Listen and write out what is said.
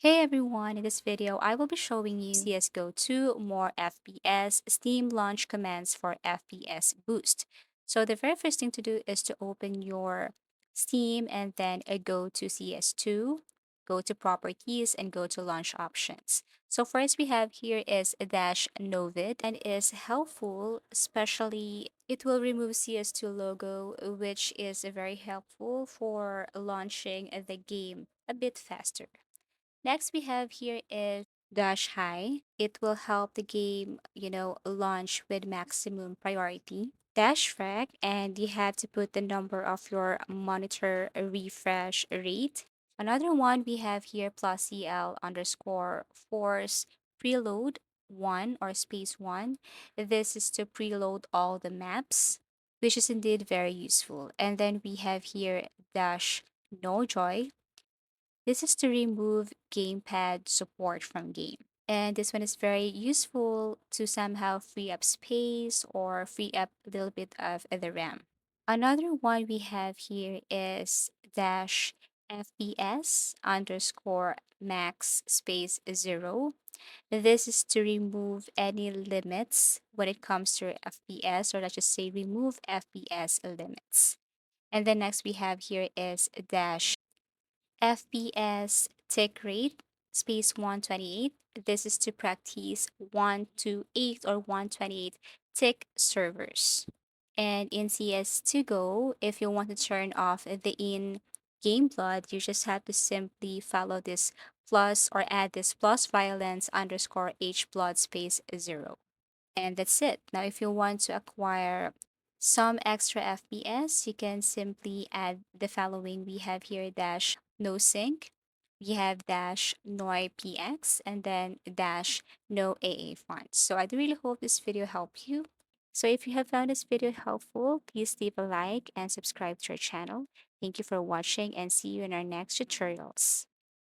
Hey everyone, in this video, I will be showing you CSGO 2 More FPS Steam launch commands for FPS boost. So the very first thing to do is to open your Steam and then go to CS2, go to properties and go to launch options. So first we have here is a dash novid and is helpful, especially it will remove CS2 logo, which is very helpful for launching the game a bit faster. Next, we have here is Dash High. It will help the game, launch with maximum priority. Dash Frag, and you have to put the number of your monitor refresh rate. Another one we have here plus CL underscore force preload one or space one. This is to preload all the maps, which is indeed very useful. And then we have here dash no joy. This is to remove gamepad support from game. And this one is very useful to somehow free up space or free up a little bit of the RAM. Another one we have here is dash FPS underscore max space zero. This is to remove any limits when it comes to FPS, or let's just say remove FPS limits. And then next we have here is dash FPS tick rate space 128. This is to practice 128 or 128 tick servers. And in CS2 Go, if you want to turn off the in game blood, you just have to simply follow this plus or add this plus violence underscore h blood space zero. And that's it. Now, if you want to acquire some extra FPS, you can simply add the following. We have here dash no sync, we have dash noi px, and then dash no AA fonts. So I do really hope this video helped you. So if you have found this video helpful, please leave a like and subscribe to our channel. Thank you for watching and see you in our next tutorials.